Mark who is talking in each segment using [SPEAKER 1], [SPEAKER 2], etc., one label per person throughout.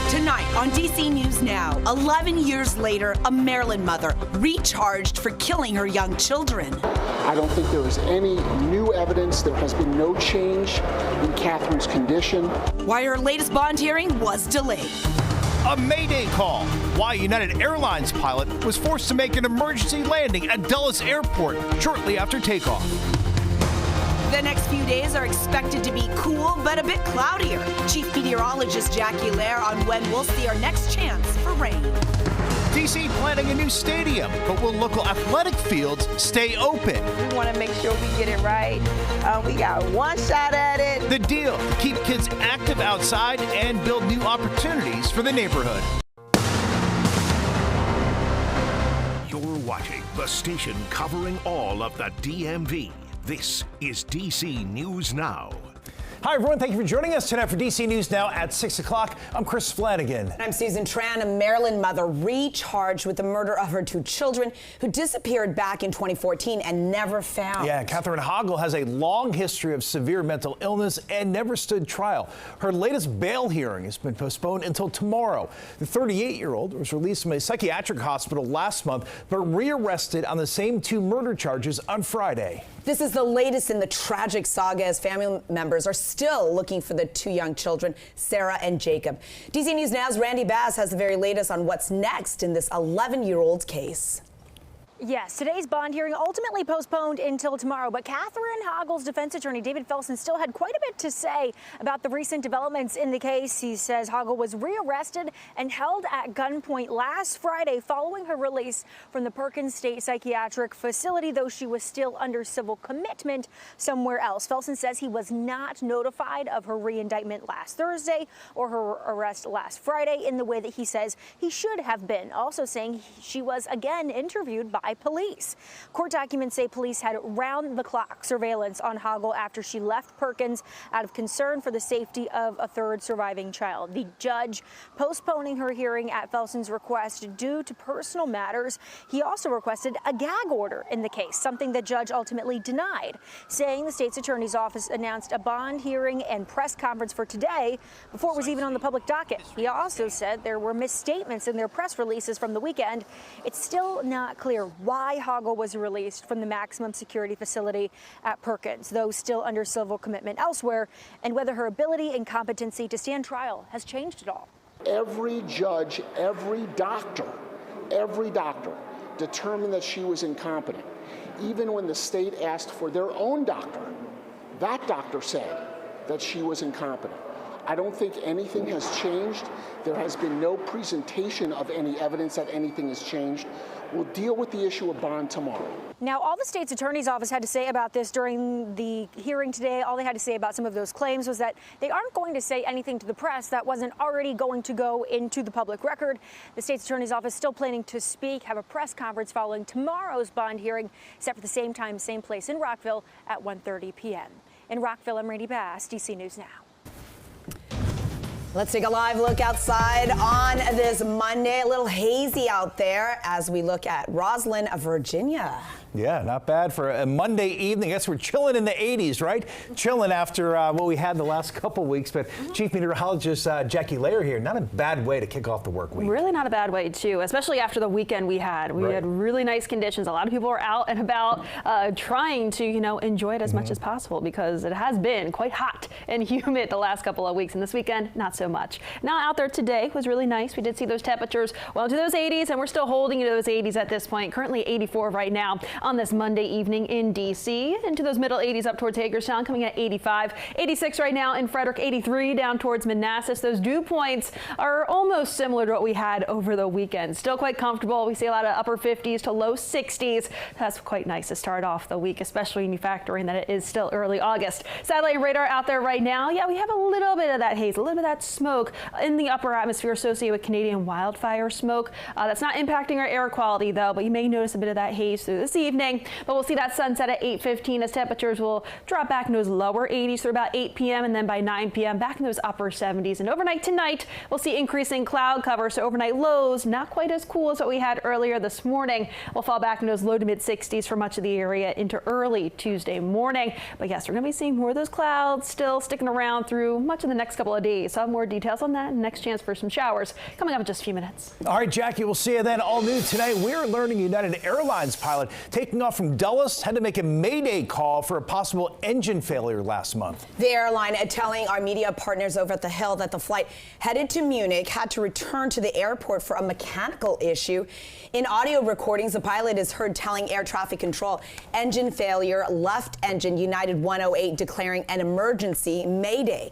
[SPEAKER 1] Tonight on DC News Now, 11 years later, a Maryland mother recharged for killing her young children.
[SPEAKER 2] I don't think there is any new evidence. There has been no change in Katherine's condition.
[SPEAKER 1] Why her latest bond hearing was delayed.
[SPEAKER 3] A Mayday call. Why a United Airlines pilot was forced to make an emergency landing at Dulles Airport shortly after takeoff.
[SPEAKER 1] The next few days are expected to be cool, but a bit cloudier. Chief Meteorologist Jackie Lair on when we'll see our next chance for rain.
[SPEAKER 3] DC planning a new stadium, but will local athletic fields stay open?
[SPEAKER 4] We want to make sure we get it right. We got one shot at it.
[SPEAKER 3] The deal, to keep kids active outside and build new opportunities for the neighborhood.
[SPEAKER 5] You're watching the station covering all of the DMV. This is DC News Now.
[SPEAKER 3] Hi, everyone. Thank you for joining us tonight for DC News Now at 6 o'clock. I'm Chris Flanagan.
[SPEAKER 1] I'm Susan Tran. A Maryland mother recharged with the murder of her two children who disappeared back in 2014 and never found.
[SPEAKER 3] Yeah, Katherine Hoggle has a long history of severe mental illness and never stood trial. Her latest bail hearing has been postponed until tomorrow. The 38-year-old was released from a psychiatric hospital last month, but rearrested on the same two murder charges on Friday.
[SPEAKER 1] This is the latest in the tragic saga as family members are still looking for the two young children, Sarah and Jacob. DC News Now's Randy Bass has the very latest on what's next in this 11-year-old case.
[SPEAKER 6] Yes, today's bond hearing ultimately postponed until tomorrow, but Katherine Hoggle's defense attorney, David Felsen, still had quite a bit to say about the recent developments in the case. He says Hoggle was rearrested and held at gunpoint last Friday following her release from the Perkins State Psychiatric Facility, though she was still under civil commitment somewhere else. Felsen says he was not notified of her reindictment last Thursday or her arrest last Friday in the way that he says he should have been, also saying she was again interviewed by police. Court documents say police had round-the-clock surveillance on Hoggle after she left Perkins out of concern for the safety of a third surviving child. The judge postponing her hearing at Felsen's request due to personal matters. He also requested a gag order in the case, something the judge ultimately denied, saying the state's attorney's office announced a bond hearing and press conference for today before it was even on the public docket. He also said there were misstatements in their press releases from the weekend. It's still not clear why Hoggle was released from the maximum security facility at Perkins, though still under civil commitment elsewhere, and whether her ability and competency to stand trial has changed at all.
[SPEAKER 2] Every judge, every doctor determined that she was incompetent. Even when the state asked for their own doctor, that doctor said that she was incompetent. I don't think anything has changed. There has been no presentation of any evidence that anything has changed. We'll deal with the issue of bond tomorrow.
[SPEAKER 6] Now, all the state's attorney's office had to say about this during the hearing today, all they had to say about some of those claims was that they aren't going to say anything to the press that wasn't already going to go into the public record. The state's attorney's office still planning to speak, have a press conference following tomorrow's bond hearing, set for the same time, same place in Rockville at 1:30 p.m. In Rockville, I'm Randy Bass, DC News Now.
[SPEAKER 1] Let's take a live look outside on this Monday. A little hazy out there as we look at Roslyn, Virginia.
[SPEAKER 3] Yeah, not bad for a Monday evening. I guess we're chilling in the 80s, right? Chilling after what we had the last couple weeks. But Chief Meteorologist Jackie Lair here. Not a bad way to kick off the work week.
[SPEAKER 7] Really not a bad way, too, especially after the weekend we had. We had really nice conditions. A lot of people were out and about trying to, enjoy it as much as possible because it has been quite hot and humid the last couple of weeks. And this weekend, not so much. Now out there today was really nice. We did see those temperatures well to those 80s, and we're still holding to those 80s at this point. Currently 84 right now on this Monday evening in D.C. Into those middle 80s up towards Hagerstown, coming at 85. 86 right now in Frederick, 83 down towards Manassas. Those dew points are almost similar to what we had over the weekend. Still quite comfortable. We see a lot of upper 50s to low 60s. That's quite nice to start off the week, especially when you factor in that it is still early August. Satellite and radar out there right now. Yeah, we have a little bit of that haze, a little bit of that smoke in the upper atmosphere associated with Canadian wildfire smoke. That's not impacting our air quality, though, but you may notice a bit of that haze through this evening. evening, but we'll see that sunset at 8:15 as temperatures will drop back into those lower 80s through about 8 p.m. and then by 9 p.m. back in those upper 70s. And overnight tonight, we'll see increasing cloud cover, so overnight lows not quite as cool as what we had earlier this morning. We'll fall back in those low to mid 60s for much of the area into early Tuesday morning. But yes, we're going to be seeing more of those clouds still sticking around through much of the next couple of days. So I'll have more details on that and next chance for some showers coming up in just a few minutes.
[SPEAKER 3] All right, Jackie, we'll see you then. All new tonight, we're learning United Airlines pilot taking off from Dulles had to make a mayday call for a possible engine failure last month.
[SPEAKER 1] The airline telling our media partners over at the Hill that the flight headed to Munich had to return to the airport for a mechanical issue. In audio recordings, the pilot is heard telling air traffic control engine failure, left engine, United 108 declaring an emergency mayday.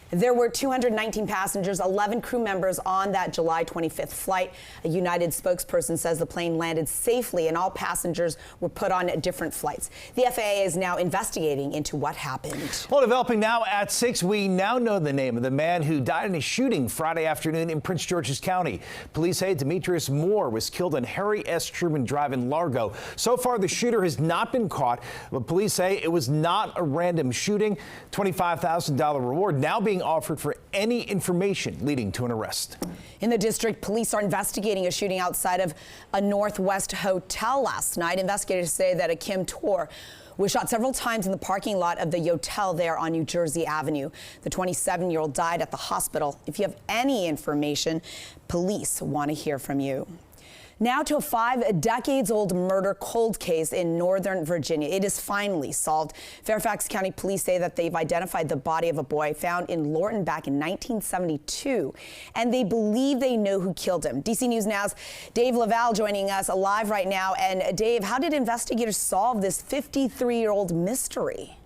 [SPEAKER 1] There were 219 passengers, 11 crew members on that July 25th flight. A United spokesperson says the plane landed safely and all passengers were put on different flights. The FAA is now investigating into what happened.
[SPEAKER 3] Well, developing now at 6, we now know the name of the man who died in a shooting Friday afternoon in Prince George's County. Police say Demetrius Moore was killed on Harry S. Truman Drive in Largo. So far, the shooter has not been caught, but police say it was not a random shooting. $25,000 reward now being offered for any information leading to an arrest.
[SPEAKER 1] In the district, police are investigating a shooting outside of a Northwest hotel last night. Investigators say that a Kim Tor was shot several times in the parking lot of the hotel there on New Jersey Avenue. The 27-year-old died at the hospital. If you have any information, police want to hear from you. Now to a 5-decades-old murder cold case in Northern Virginia. It is finally solved. Fairfax County police say that they've identified the body of a boy found in Lorton back in 1972, and they believe they know who killed him. DC News Now's Dave Laval joining us live right now. And Dave, how did investigators solve this 53-year-old mystery?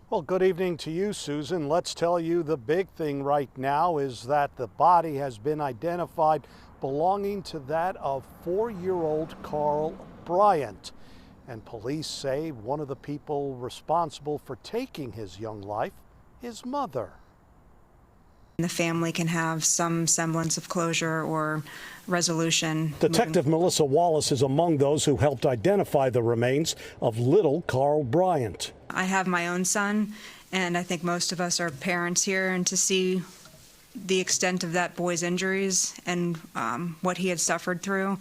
[SPEAKER 8] Well, good evening to you, Susan. Let's tell you the big thing right now is that the body has been identified belonging to that of 4-year-old Carl Bryant. And police say one of the people responsible for taking his young life, his mother.
[SPEAKER 9] The family can have some semblance of closure or resolution.
[SPEAKER 8] Detective Melissa Wallace is among those who helped identify the remains of little Carl Bryant.
[SPEAKER 9] I have my own son, and I think most of us are parents here, and to see the extent of that boy's injuries and what he had suffered through,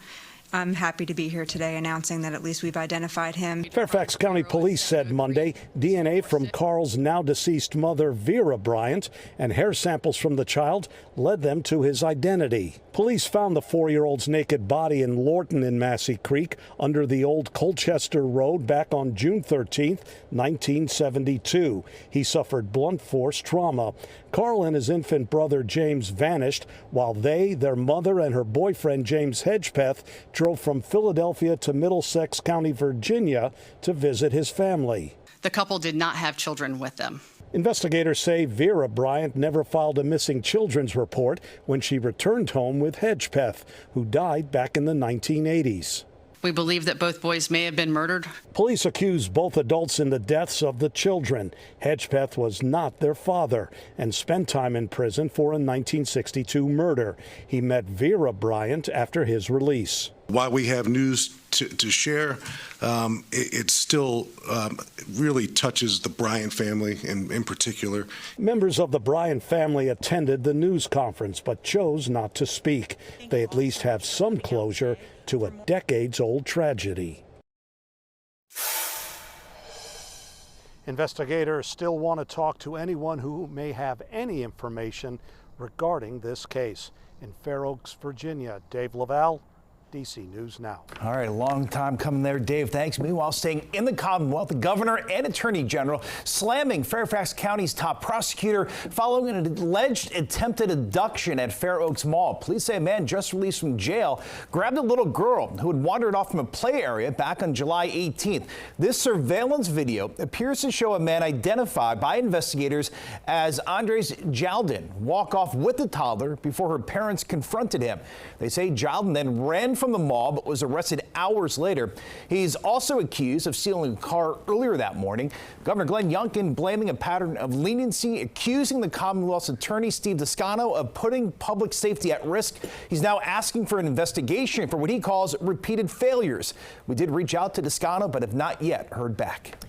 [SPEAKER 9] I'm happy to be here today announcing that at least we've identified him.
[SPEAKER 8] Fairfax County Police said Monday DNA from Carl's now deceased mother, Vera Bryant, and hair samples from the child led them to his identity. Police found the 4-year-old's naked body in Lorton in Massey Creek under the old Colchester Road back on June 13, 1972. He suffered blunt force trauma. Carl and his infant brother James vanished while they, their mother, and her boyfriend James Hedgepeth drove from Philadelphia to Middlesex County, Virginia to visit his family.
[SPEAKER 10] The couple did not have children with them.
[SPEAKER 8] Investigators say Vera Bryant never filed a missing children's report when she returned home with Hedgepeth, who died back in the 1980s.
[SPEAKER 10] We believe that both boys may have been murdered.
[SPEAKER 8] Police accuse both adults in the deaths of the children. Hedgepeth was not their father and spent time in prison for a 1962 murder. He met Vera Bryant after his release.
[SPEAKER 11] While we have news to share, it still really touches the Bryant family in particular.
[SPEAKER 8] Members of the Bryant family attended the news conference but chose not to speak. They at least have some closure to a decades-old tragedy. Investigators still want to talk to anyone who may have any information regarding this case. In Fair Oaks, Virginia, Dave Laval, DC News Now.
[SPEAKER 3] All right, a long time coming there, Dave. Thanks. Meanwhile, staying in the Commonwealth, the governor and attorney general slamming Fairfax County's top prosecutor following an alleged attempted abduction at Fair Oaks Mall. Police say a man just released from jail grabbed a little girl who had wandered off from a play area back on July 18th. This surveillance video appears to show a man identified by investigators as Andres Jaldin walk off with the toddler before her parents confronted him. They say Jaldin then ran from the mall but was arrested hours later. He's also accused of stealing a car earlier that morning. Governor Glenn Youngkin blaming a pattern of leniency, accusing the Commonwealth's attorney Steve Toscano of putting public safety at risk. He's now asking for an investigation for what he calls repeated failures. We did reach out to Toscano but have not yet heard back.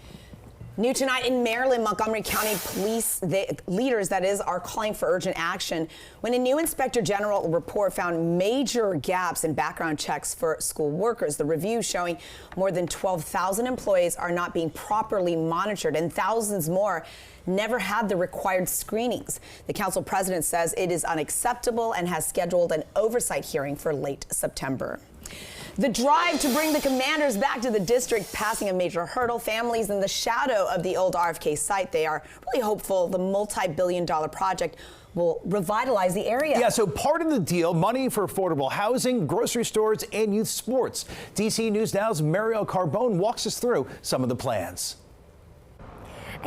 [SPEAKER 1] New tonight in Maryland, Montgomery County police leaders, are calling for urgent action when a new inspector general report found major gaps in background checks for school workers. The review showing more than 12,000 employees are not being properly monitored and thousands more never had the required screenings. The council president says it is unacceptable and has scheduled an oversight hearing for late September. The drive to bring the Commanders back to the district passing a major hurdle. Families in the shadow of the old RFK site, they are really hopeful the multi-billion-dollar project will revitalize the area.
[SPEAKER 3] Yeah, so part of the deal, money for affordable housing, grocery stores, and youth sports. DC News Now's Mariel Carbone walks us through some of the plans.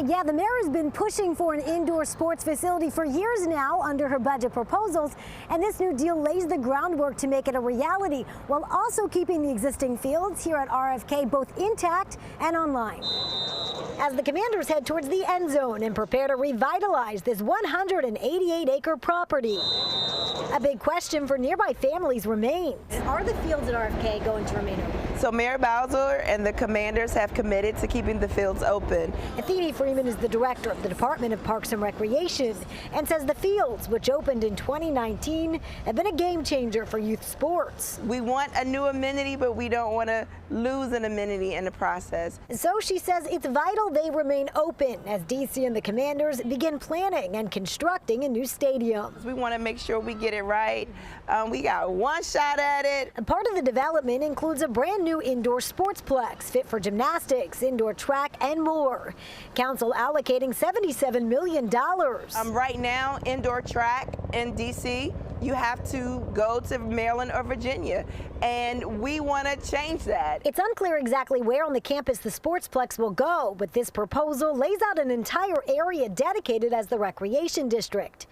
[SPEAKER 12] Yeah, the mayor has been pushing for an indoor sports facility for years now under her budget proposals, and this new deal lays the groundwork to make it a reality while also keeping the existing fields here at RFK both intact and online. As the Commanders head towards the end zone and prepare to revitalize this 188-acre property, a big question for nearby families remains. Are the fields at RFK going to remain open?
[SPEAKER 4] So Mayor Bowser and the Commanders have committed to keeping the fields open.
[SPEAKER 12] Athene Freeman is the director of the Department of Parks and Recreation and says the fields, which opened in 2019, have been a game changer for youth sports.
[SPEAKER 4] We want a new amenity, but we don't want to lose an amenity in the process.
[SPEAKER 12] So she says it's vital they remain open as DC and the Commanders begin planning and constructing a new stadium.
[SPEAKER 4] We want to make sure we get it right. We got one shot at it.
[SPEAKER 12] A part of the development includes a brand new indoor sportsplex fit for gymnastics, indoor track, and more. Council allocating $77 million.
[SPEAKER 4] Right now, indoor track in DC, you have to go to Maryland or Virginia, and we want to change that.
[SPEAKER 12] It's unclear exactly where on the campus the sportsplex will go, but this proposal lays out an entire area dedicated as the recreation district.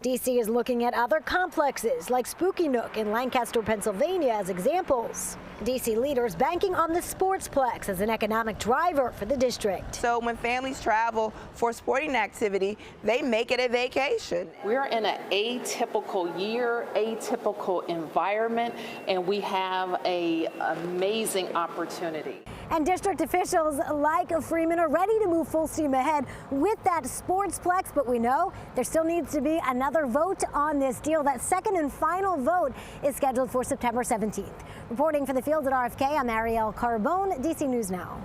[SPEAKER 12] DC is looking at other complexes like Spooky Nook in Lancaster, Pennsylvania as examples. DC leaders banking on the sportsplex as an economic driver for the district.
[SPEAKER 4] So when families travel for sporting activity, they make it a vacation.
[SPEAKER 13] We're in an atypical year, atypical environment, and we have an amazing opportunity.
[SPEAKER 12] And district officials like Freeman are ready to move full steam ahead with that sportsplex, but we know there still needs to be another vote on this deal. That second and final vote is scheduled for September 17th. Reporting for the fields at RFK, I'm Mariel Carbone, DC News Now.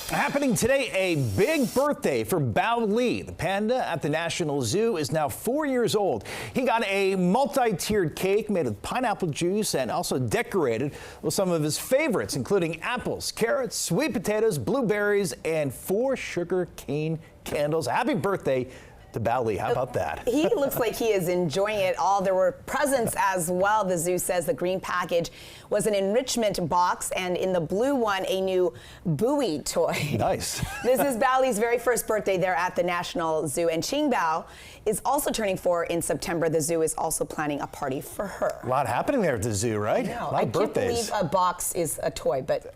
[SPEAKER 3] Happening today, a big birthday for Bali the Panda at the National Zoo is now 4 years old. He got a multi-tiered cake made with pineapple juice and also decorated with some of his favorites, including apples, carrots, sweet potatoes, blueberries, and 4 sugar cane candles. Happy birthday to Bali. How about that?
[SPEAKER 1] He looks like he is enjoying it all. There were presents as well. The zoo says the green package was an enrichment box, and in the blue one, a new buoy toy.
[SPEAKER 3] Nice.
[SPEAKER 1] This is Bali's very first birthday there at the National Zoo, and Qingbao is also turning 4 in September. The zoo is also planning a party for her.
[SPEAKER 3] A lot happening there at the zoo, right?
[SPEAKER 1] I know.
[SPEAKER 3] A lot of birthdays.
[SPEAKER 1] I can't believe a box is a toy, but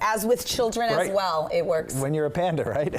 [SPEAKER 1] as with children as well, it works.
[SPEAKER 3] When you're a panda, right?